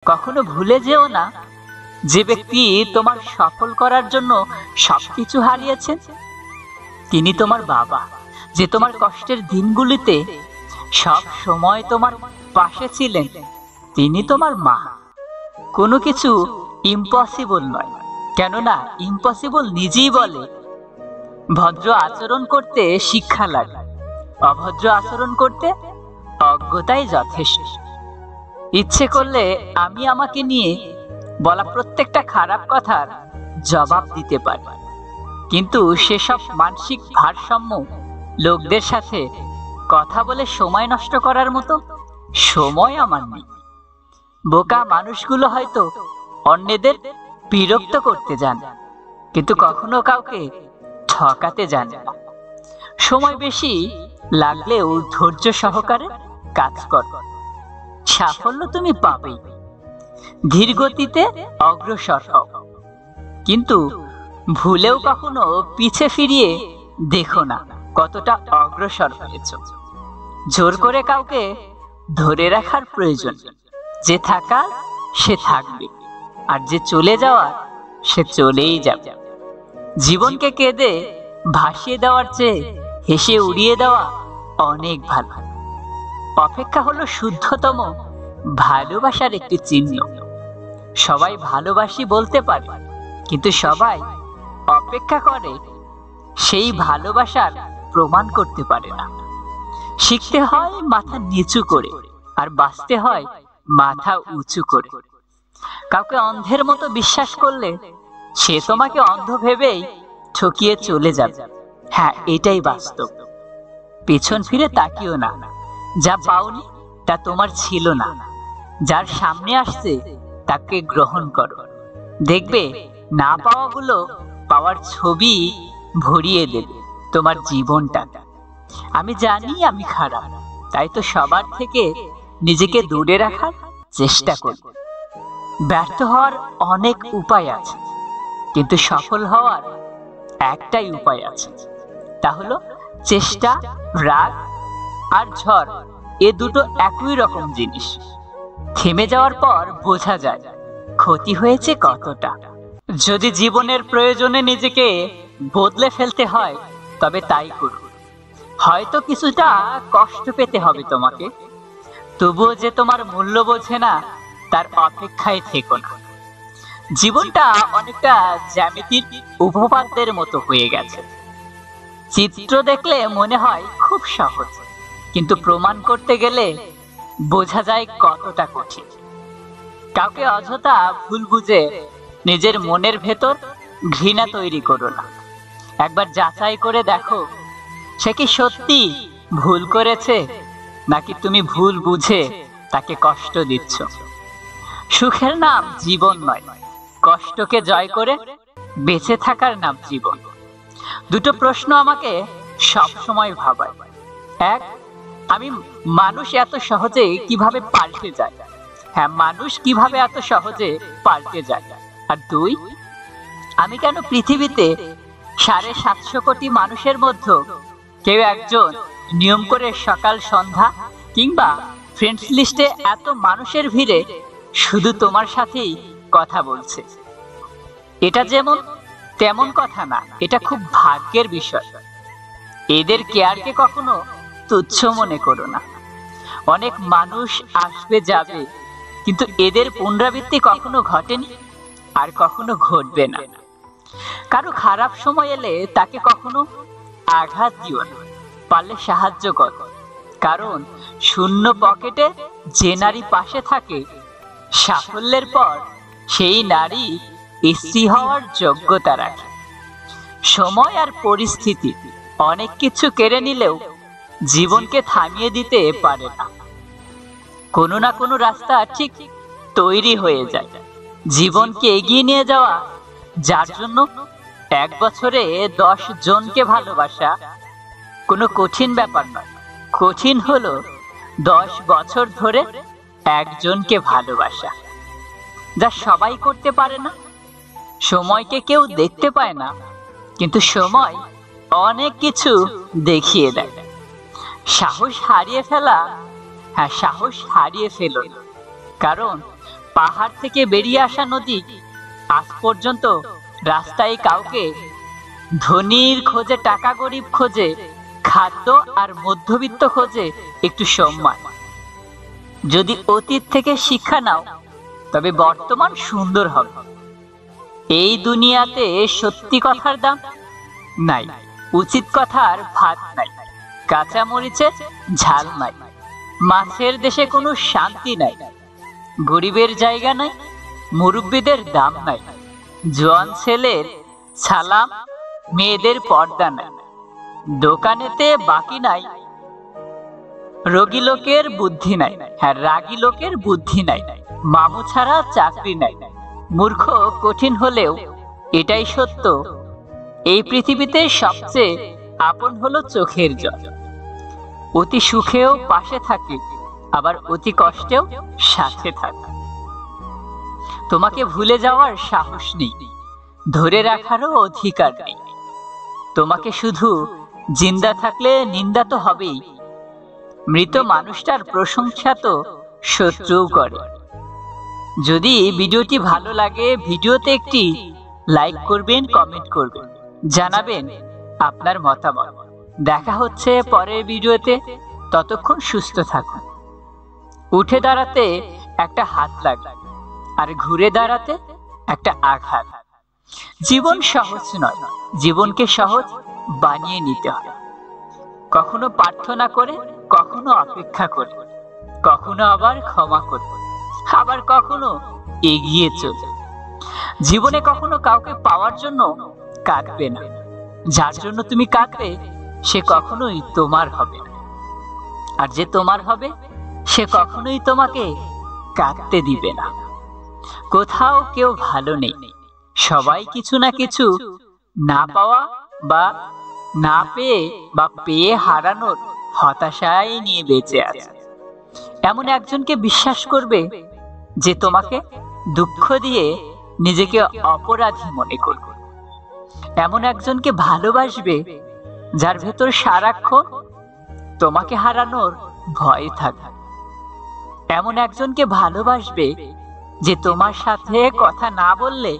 কখনো ভুলে যেও না, যে ব্যক্তি তোমার সফল করার জন্য সবকিছু হারিয়েছেন তিনি তোমার বাবা, যে তোমার কষ্টের দিনগুলিতে সব সময় তোমার পাশে ছিলেন তিনি তোমার মা। কোনো কিছু ইম্পসিবল নয়, কেননা ইম্পসিবল নিজেই বলে ভদ্র আচরণ করতে শিক্ষা লাগে, অভদ্র আচরণ করতে অজ্ঞতাই যথেষ্ট। ইচ্ছে করলে আমি আমাকে নিয়ে বলা প্রত্যেকটা খারাপ কথার জবাব দিতে পারি, কিন্তু সেসব মানসিক ভারসাম্য লোকদের সাথে কথা বলে সময় নষ্ট করার মতো সময় আমার নেই। বোকা মানুষগুলো হয়তো অন্যদের বিরক্ত করতে জানে, কিন্তু কখনো কাউকে ঠকাতে জানে না। সময় বেশি লাগলেও ধৈর্য সহকারে কাজ কর, সাফল্য তুমি পাবেই। ধীর গতিতে অগ্রসর হও, কিন্তু ভুলেও কখনো পিছে ফিরিয়ে দেখো না কতটা অগ্রসর হয়েছ। জোর করে কাউকে ধরে রাখার প্রয়োজন, যে থাকার সে থাকবে, আর যে চলে যাওয়ার সে চলেই যাবে। জীবনকে কেঁদে ভাসিয়ে দেওয়ার চেয়ে হেসে উড়িয়ে দেওয়া অনেক ভালো। অপেক্ষা হলো শুদ্ধতম ভালোবাসার একটি চিহ্ন। সবাই ভালোবাসি বলতে পারে, কিন্তু সবাই অপেক্ষা করে সেই ভালোবাসার প্রমাণ করতে পারে না। শিখতে হয় মাথা নিচু করে, আর বাঁচতে হয় মাথা উঁচু করে। কাউকে অন্ধের মতো বিশ্বাস করলে সে তোমাকে অন্ধ ভেবেই ঠকিয়ে চলে যাবে। হ্যাঁ, এটাই বাস্তব। পেছন ফিরে তাকিও না, যা পাওনি তা তোমার ছিল না। যার সামনে আসছে তাকে গ্রহণ করো, দেখবে না পাওয়াগুলো পাওয়ার ছবি ভরিয়ে দেবে তোমার জীবনটা। আমি জানি আমি খারাপ, তাই তো সবার থেকে নিজেকে দূরে রাখার চেষ্টা করব। ব্যর্থ হওয়ার অনেক উপায় আছে, কিন্তু সফল হওয়ার একটাই উপায় আছে, তা হলো চেষ্টা। রাগ আর ঝড় এ দুটো একই রকম জিনিস। থেমে যাওয়ার পর বোঝা যায় ক্ষতি হয়েছে কতটা। যদি জীবনের প্রয়োজনে নিজেকে বদলে ফেলতে হয় তবে তাই করুন। হয়তো কিছুটা কষ্ট পেতে হবে তোমাকে, তবুও যে তোমার মূল্য বোঝে না তার অপেক্ষায় থেকো না। জীবনটা অনেকটা জ্যামিতির উপপাদ্যের মতো হয়ে গেছে। চিত্র দেখলে মনে হয় খুব সহজ, কিন্তু প্রমাণ করতে গেলে বোঝা যায় কতটা কঠিন। কাউকে অযথা ভুল বুঝে নিজের মনের ভেতর ঘৃণা তৈরি করো না। একবার যাচাই করে দেখো সে কি সত্যি ভুল করেছে, নাকি তুমি ভুল বুঝে তাকে কষ্ট দিচ্ছ। সুখের নাম জীবন নয়, কষ্টকে জয় করে বেঁচে থাকার নাম জীবন। দুটো প্রশ্ন আমাকে সব সময় ভাবায়। এক, আমি মানুষ এত সহজে কিভাবে পাল্টে যায়? হ্যাঁ, মানুষ কিভাবে এত সহজে পাল্টে যায়? আর দুই, আমি কেন পৃথিবীতে 750 কোটি মানুষের মধ্যে কেউ একজন নিয়ম করে সকাল সন্ধ্যা কিংবা ফ্রেন্ডস লিস্টে এত মানুষের ভিড়ে শুধু তোমার সাথেই কথা বলছে। এটা যেমন তেমন কথা না, এটা খুব ভাগ্যের বিষয়। এদের কেয়ারকে কখনো তুচ্ছ মনে করো না। অনেক মানুষ আসবে যাবে, কিন্তু এদের পুনরাবৃত্তি কখনো ঘটেনি আর কখনো ঘটবে না। কারো খারাপ সময় এলে তাকে কখনো আঘাত দিও না, পারলে সাহায্য কর। কারণ শূন্য পকেটে যে নারী পাশে থাকে সাফল্যের পর সেই নারী স্ত্রী হওয়ার যোগ্যতা রাখে। সময় আর পরিস্থিতি অনেক কিছু কেড়ে নিলেও জীবনকে থামিয়ে দিতে পারে না। কোনো না কোনো রাস্তা ঠিক তৈরি হয়ে যায় জীবনকে এগিয়ে নিয়ে যাওয়া। যার জন্য 1 বছরে 10 জনকে ভালোবাসা কোনো কঠিন ব্যাপার নয়, কঠিন হলো 10 বছর ধরে একজনকে ভালোবাসা, যা সবাই করতে পারে না। সময়কে কেউ দেখতে পায় না, কিন্তু সময় অনেক কিছু দেখিয়ে দেয়। সাহস হারিয়ে ফেলা, হ্যাঁ সাহস হারিয়ে ফেলো, কারণ পাহাড় থেকে বেরিয়ে আসা নদী আজ পর্যন্ত রাস্তায় কাউকে ধনীর খোঁজে, টাকা গরিব খোঁজে, খাদ্য আর মধ্যবিত্ত খোঁজে একটু সম্মান। যদি অতীত থেকে শিক্ষা নাও তবে বর্তমান সুন্দর হবে। এই দুনিয়াতে সত্যি কথার দাম নাই, উচিত কথার ভাত নাই, কাঁচা মরিচের ঝাল নাই, মাছের দেশে কোনো শান্তি নাই, গরিবের জায়গা নাই, মুরব্বীদের দাম নাই, জোয়ান ছেলের সালাম, মেয়েদের পর্দা নাই, দোকানেতে বাকি নাই, রোগী লোকের বুদ্ধি নাই, হ্যাঁ রাগী লোকের বুদ্ধি নাই, মামু ছাড়া চাকরি নাই। মূর্খ কঠিন হলেও এটাই সত্য, এই পৃথিবীতে সবচেয়ে আপন হলো চোখের জল। অতি সুখেও পাশে থাকে, আবার অতি কষ্টেও সাথে থাকে। তোমাকে ভুলে যাওয়ার সাহস নেই, ধরে রাখারও অধিকার নেই। তোমাকে শুধু জিন্দা থাকলে নিন্দা তো হবেই, মৃত মানুষটার প্রশংসা তো শত্রুও করে। যদি ভিডিওটি ভালো লাগে ভিডিওতে একটি লাইক করবেন, কমেন্ট করবেন, জানাবেন আপনার মতামত। দেখা হচ্ছে পরের ভিডিওতে, ততক্ষণ সুস্থ থাকুন। উঠে দাঁড়াতে একটা হাত লাগে, আর ঘুরে দাঁড়াতে একটা আঘাত। জীবন সহজ নয়, জীবনকে সহজ বানিয়ে নিতে হয়। কখনো প্রার্থনা করে, কখনো অপেক্ষা করে, কখনো আবার ক্ষমা করে, আবার কখনো এগিয়ে চলে। জীবনে কখনো কাউকে পাওয়ার জন্য কাঁদবে না, যার জন্য তুমি কাঁদবে সে কখনোই তোমার হবে না, আর যে তোমার হবে সে কখনোই তোমাকে কাঁদতে দিবে না। কোথাও কেউ ভালো নেই, সবাই কিছু না কিছু না পাওয়া বা না পেয়ে বা পেয়ে হারানোর হতাশায় নিয়ে বেঁচে আছে। এমন একজনকে বিশ্বাস করবে যে তোমাকে দুঃখ দিয়ে নিজেকে অপরাধী মনে করবে। এমন একজনকে ভালোবাসবে যার ভেতর সারাক্ষণ তোমাকে হারানোর ভয় থাকে। এমন একজনকে ভালোবাসবে যে তোমার সাথে কথা না বললে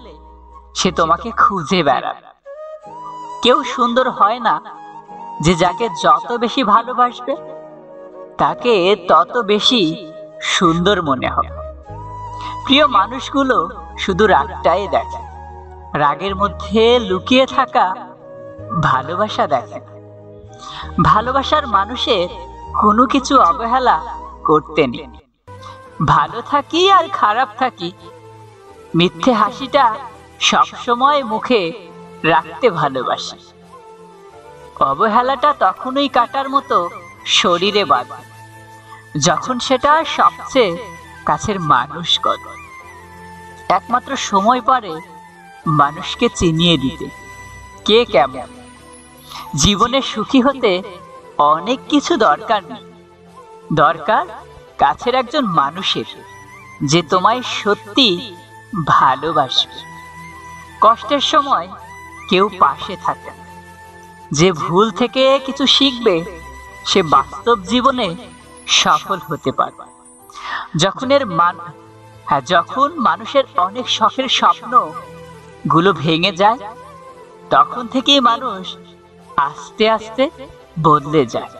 সে তোমাকে খুঁজে বেড়াবে। কেউ সুন্দর হয় না যে যাকে যত বেশি ভালোবাসবে তাকে তত বেশি সুন্দর মনে হবে। প্রিয় মানুষগুলো শুধু রাগটাই দেখে, রাগের মধ্যে লুকিয়ে থাকা ভালোবাসা দেখে। ভালোবাসার মানুষের কোনো কিছু অবহেলা করতে নেই। ভালো থাকি আর খারাপ থাকি, মিথ্যে হাসিটা সবসময় মুখে রাখতে ভালোবাসি। অবহেলাটা তখনই কাটার মতো শরীরে বাঁধে যখন সেটা সবচেয়ে কাছের মানুষ করে। একমাত্র সময় পারে মানুষকে চিনিয়ে দিতে কে কেমন। জীবনে সুখী হতে অনেক কিছু দরকার নেই, দরকার কাছের একজন মানুষের যে তোমায় সত্যি ভালোবাসবে। কষ্টের সময় কেউ পাশে থাকে, যে ভুল থেকে কিছু শিখবে সে বাস্তব জীবনে সফল হতে পারবে। যখন মানুষের অনেক শখের স্বপ্ন গুলো ভেঙে যায়, তখন থেকেই মানুষ আস্তে আস্তে বদলে যায়।